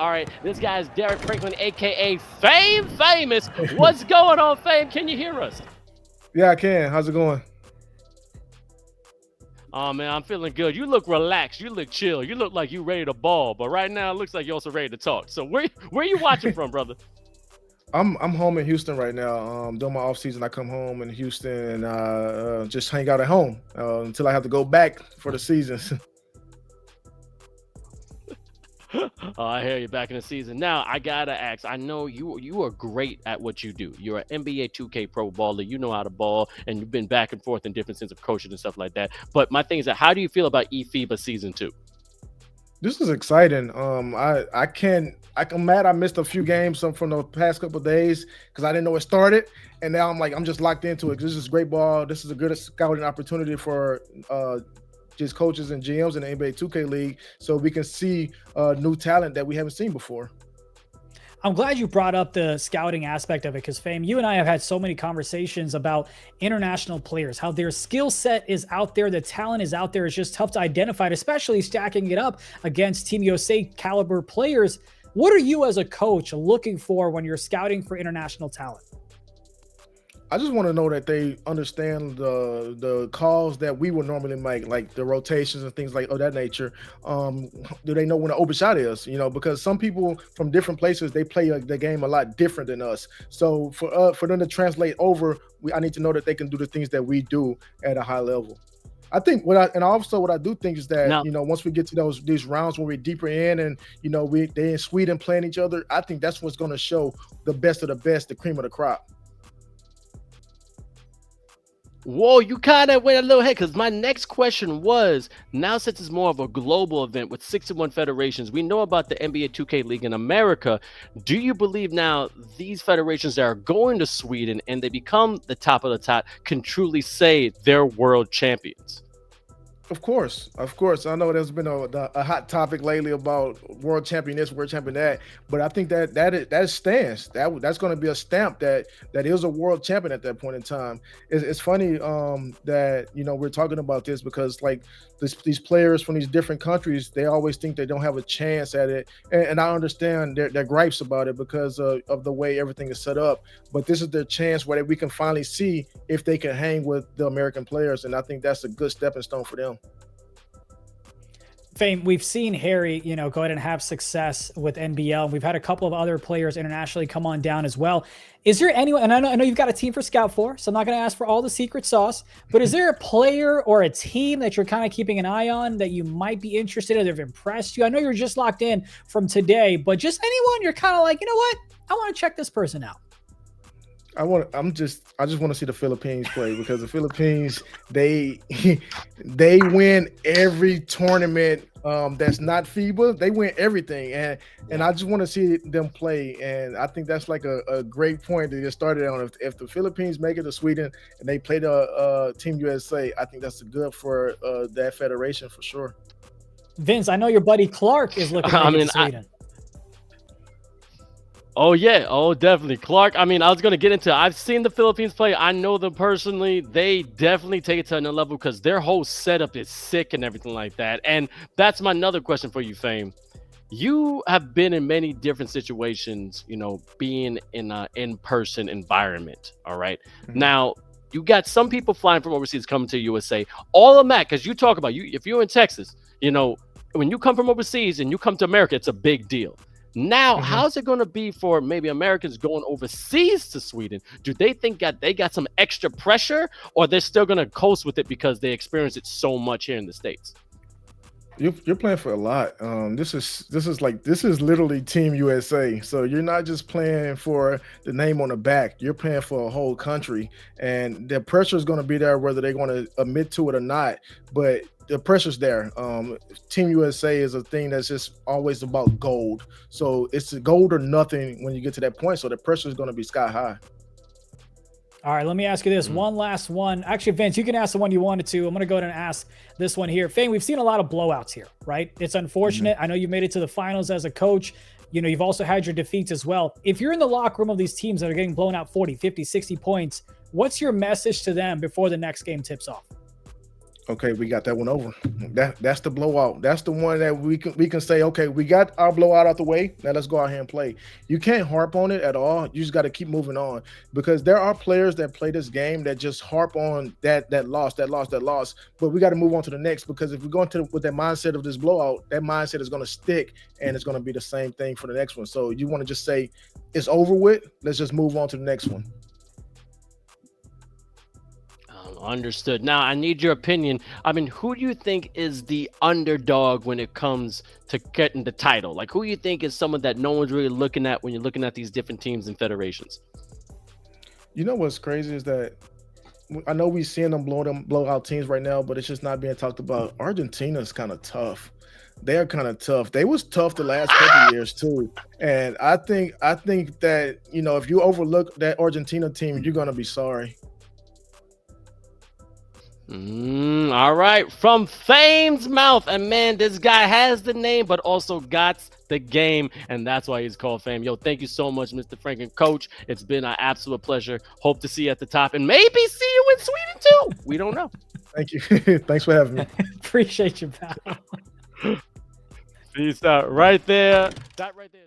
All right, this guy's Derek Franklin, aka Fame Famous. What's going on, Fame? Can you hear us? Yeah, I can. How's it going? Oh man, I'm feeling good. You look relaxed. You look chill. You look like you ready to ball. But right now, it looks like you're also ready to talk. So where you watching from, brother? I'm home in Houston right now. During my off season, I come home in Houston and just hang out at home until I have to go back for the season. Oh, I hear you back in the season. Now I gotta ask. I know you are great at what you do. You're an NBA 2K pro baller. You know how to ball, and you've been back and forth in different sense of coaching and stuff like that. But my thing is that how do you feel about eFIBA season 2? This is exciting. I can't. I'm mad I missed a few games from the past couple of days because I didn't know it started, and now I'm just locked into it. This is great ball. This is a good scouting opportunity for just coaches and GMs in the NBA 2K League, so we can see new talent that we haven't seen before. I'm glad you brought up the scouting aspect of it because, Fame, you and I have had so many conversations about international players, how their skill set is out there, the talent is out there. It's just tough to identify it, especially stacking it up against Team USA caliber players. What are you as a coach looking for when you're scouting for international talent? I just want to know that they understand the calls that we would normally make, like the rotations and things like of that nature. Do they know when an open shot is? Because some people from different places, they play the game a lot different than us. So for them to translate over, I need to know that they can do the things that we do at a high level. I think what I do think is that Now, once we get to these rounds when we're deeper in and they in Sweden playing each other, I think that's what's going to show the best of the best, the cream of the crop. whoa, you kind of went a little ahead because my next question was now, since it's more of a global event with 61 federations, we know about the NBA 2K League in America. Do you believe now these federations that are going to Sweden and they become the top of the top can truly say they're world champions? Of course. I know there's been a hot topic lately about world champion this, world champion that, but I think that stands. That's going to be a stamp that is a world champion at that point in time. It's funny that we're talking about this because like these players from these different countries, they always think they don't have a chance at it, and I understand their gripes about it because of the way everything is set up. But this is their chance where we can finally see if they can hang with the American players, and I think that's a good stepping stone for them. Fame, we've seen Harry, go ahead and have success with NBL. We've had a couple of other players internationally come on down as well. Is there anyone, and I know you've got a team for Scout for, so I'm not going to ask for all the secret sauce, but is there a player or a team that you're kind of keeping an eye on that you might be interested in, that have impressed you? I know you're just locked in from today, but just anyone you're kind of like, you know what? I want to check this person out. I just want to see the Philippines play because the Philippines, they win every tournament that's not FIBA. They win everything, and I just want to see them play. And I think that's like a great point to get started on. If the Philippines make it to Sweden and they play the Team USA, I think that's good for that federation for sure. Vince, I know your buddy Clark is looking to Sweden. Oh, yeah. Oh, definitely. Clark, I was going to get into it. I've seen the Philippines play. I know them personally. They definitely take it to another level because their whole setup is sick and everything like that. And that's my another question for you, Fame. You have been in many different situations, being in an in-person environment, all right? Mm-hmm. Now, you got some people flying from overseas coming to USA. All of that, because you talk about, if you're in Texas, when you come from overseas and you come to America, it's a big deal. Now, how's it going to be for maybe Americans going overseas to Sweden? Do they think they got some extra pressure, or they're still going to coast with it because they experience it so much here in the States? You're playing for a lot. This is literally Team USA. So you're not just playing for the name on the back. You're playing for a whole country, and the pressure is going to be there whether they're going to admit to it or not. But the pressure's there. Team USA is a thing that's just always about gold. So it's gold or nothing when you get to that point. So the pressure is going to be sky high. All right, let me ask you this. One last one. Actually, Vince, you can ask the one you wanted to. I'm going to go ahead and ask this one here. Fame, we've seen a lot of blowouts here, right? It's unfortunate. I know you made it to the finals as a coach. You've also had your defeats as well. If you're in the locker room of these teams that are getting blown out 40, 50, 60 points, what's your message to them before the next game tips off? Okay, we got that one over. That's the blowout. That's the one that we can say, okay, we got our blowout out the way. Now let's go out here and play. You can't harp on it at all. You just got to keep moving on, because there are players that play this game that just harp on that loss. But we got to move on to the next, because if we go into with that mindset of this blowout, that mindset is going to stick, and it's going to be the same thing for the next one. So you want to just say it's over with. Let's just move on to the next one. Understood. Now, I need your opinion. I mean, who do you think is the underdog when it comes to getting the title? Like, who do you think is someone that no one's really looking at when you're looking at these different teams and federations? You know what's crazy is that I know we're seeing them blow out teams right now, but it's just not being talked about. Argentina's kind of tough. They're kind of tough. They was tough the last couple of years too. And I think that, if you overlook that Argentina team, you're gonna be sorry. All right, from Fame's mouth, and man, this guy has the name, but also got the game, and that's why he's called Fame. Yo, thank you so much, Mr. Franken. Coach, it's been an absolute pleasure. Hope to see you at the top, and maybe see you in Sweden too. We don't know. Thank you. Thanks for having me. Appreciate you, pal. Peace out. Right there. That right there.